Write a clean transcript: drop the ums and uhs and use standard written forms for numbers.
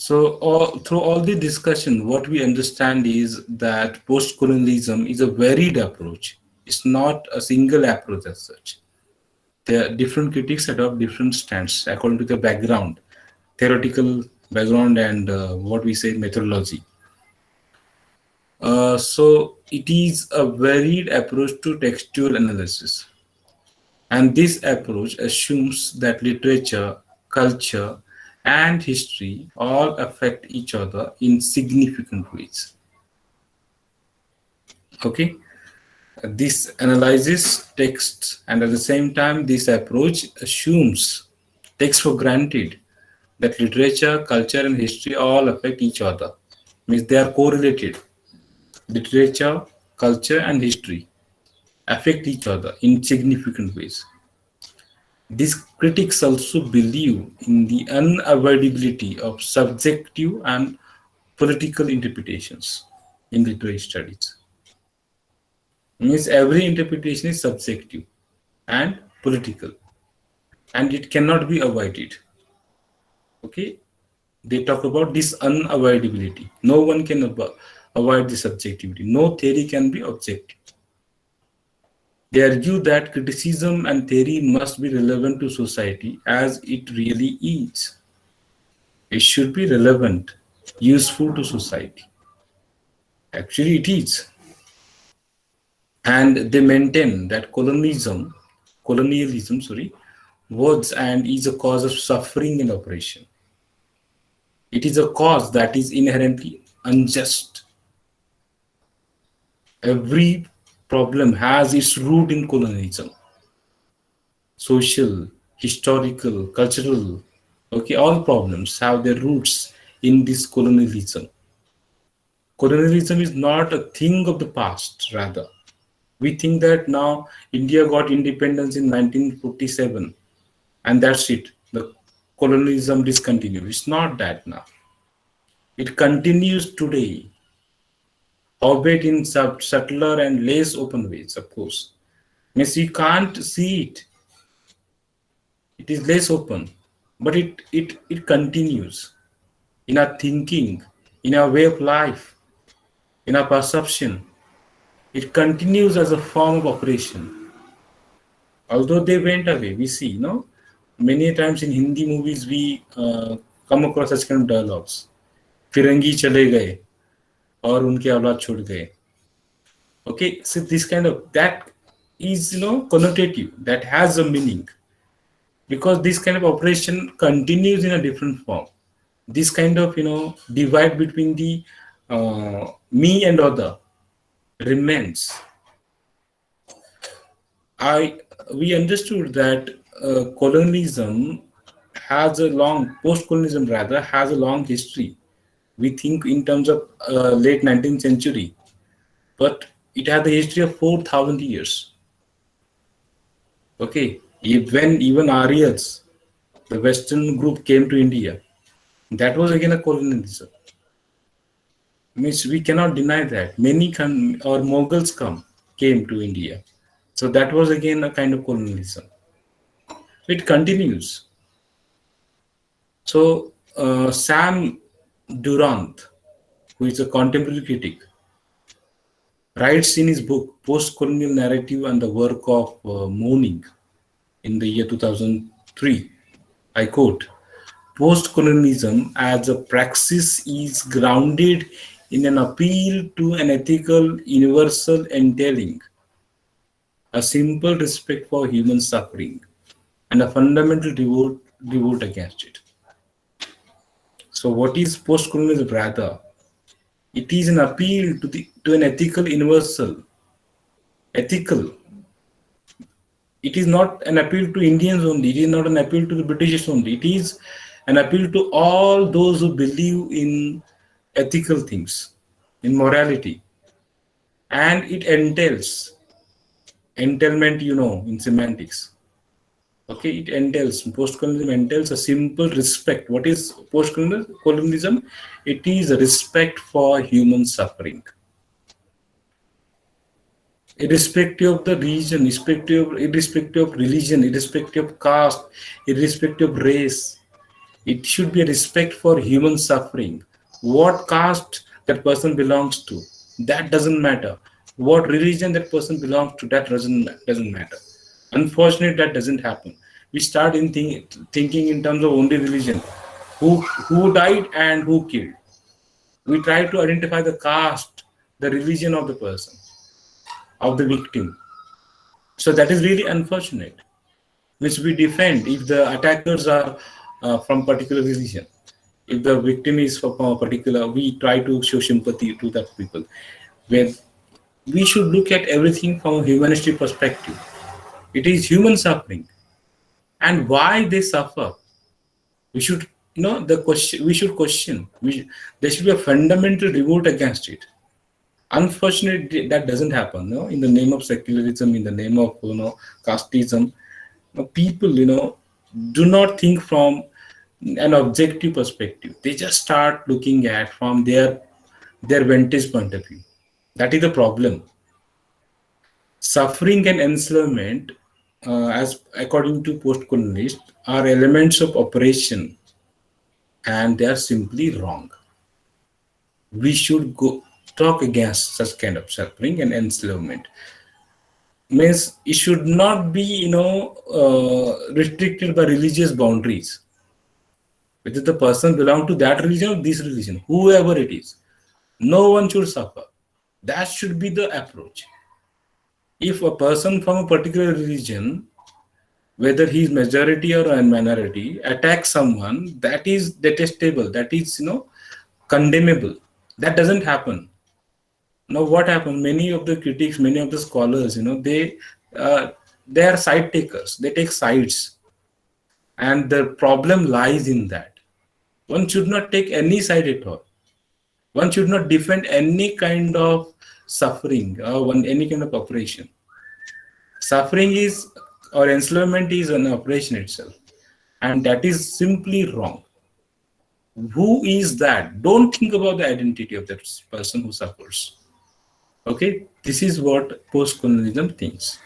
Through all the discussion, what we understand is that post-colonialism is a varied approach. It's not a single approach as such. There are different critics adopt different stands according to the background, theoretical background, and what we say methodology. So it is a varied approach to textual analysis, and this approach assumes that literature, culture, and history all affect each other in significant ways. Okay, this analyzes texts, and at the same time, this approach assumes, takes for granted that literature, culture, and history all affect each other. Means they are correlated. Literature, culture, and history affect each other in significant ways. These critics also believe in the unavoidability of subjective and political interpretations in literary studies. Means every interpretation is subjective and political, and it cannot be avoided. Okay, they talk about this unavoidability. No one can avoid the subjectivity. No theory can be objective. They argue that criticism and theory must be relevant to society as it really is. It should be relevant, useful to society. Actually, it is. And they maintain that colonialism, was and is a cause of suffering and oppression. It is a cause that is inherently unjust. Every problem has its root in colonialism. Social, historical, cultural, okay, all problems have their roots in this colonialism. Colonialism is not a thing of the past, rather. We think that now India got independence in 1947 and that's it. The colonialism discontinued. It's not that now. It continues today, albeit in subtler and less open ways, of course. Means you can't see it. It is less open, but it continues in our thinking, in our way of life, in our perception. It continues as a form of operation. Although they went away, we see, no? Many times in Hindi movies, we come across such kind of dialogues. फिरंगी चले गए और उनके औलाद छूट गए. Okay, so this kind of, that is, connotative, that has a meaning. Because this kind of operation continues in a different form. This kind of, divide between the me and other remains. We understood that colonialism has a long, post-colonialism rather, has a long history. We think in terms of late 19th century, but it has a history of 4,000 years. Okay, when even Aryans, the Western group came to India, that was again a colonialism. Means we cannot deny that. Many or Mughals came to India. So that was again a kind of colonialism. It continues. So Sam Durant, who is a contemporary critic, writes in his book Post-Colonial Narrative and the Work of Mourning in the year 2003. I quote, post-colonialism as a praxis is grounded in an appeal to an ethical universal entailing, a simple respect for human suffering, and a fundamental revolt against it. So what is post-colonialism rather? It is an appeal to an ethical universal. Ethical. It is not an appeal to Indians only. It is not an appeal to the British only. It is an appeal to all those who believe in ethical things, in morality. And it entails, entailment, in semantics. Okay, it entails, post-colonialism entails a simple respect. What is post-colonialism? It is a respect for human suffering. Irrespective of the region, irrespective of religion, irrespective of caste, irrespective of race, It should be a respect for human suffering. What caste that person belongs to, that doesn't matter. What religion that person belongs to, that doesn't matter. Unfortunately, that doesn't happen. We start thinking in terms of only religion. Who died and who killed. We try to identify the caste, the religion of the person, of the victim. So that is really unfortunate. Which we defend if the attackers are from particular religion. If the victim is from a particular, we try to show sympathy to that people. Where we should look at everything from a humanistic perspective. It is human suffering, and why they suffer. We should the question. We should question. There should be a fundamental revolt against it. Unfortunately, that doesn't happen. No, in the name of secularism, in the name of casteism, people do not think from an objective perspective. They just start looking at from their vantage point of view. That is the problem. Suffering and enslavement, as according to post-colonialists, are elements of oppression, and they are simply wrong. We should go talk against such kind of suffering and enslavement. Means it should not be restricted by religious boundaries. Whether the person belong to that religion or this religion, whoever it is, no one should suffer. That should be the approach. If a person from a particular religion, whether he is majority or a minority, attacks someone, that is detestable, that is condemnable. That doesn't happen. Now what happened, many of the critics, many of the scholars, they are side takers, they take sides, and the problem lies in that. One should not take any side at all. One should not defend any kind of suffering or any kind of operation. Suffering is, or enslavement is, an operation itself, and that is simply wrong. Who is that? Don't think about the identity of that person who suffers. Okay, this is what post-colonialism thinks.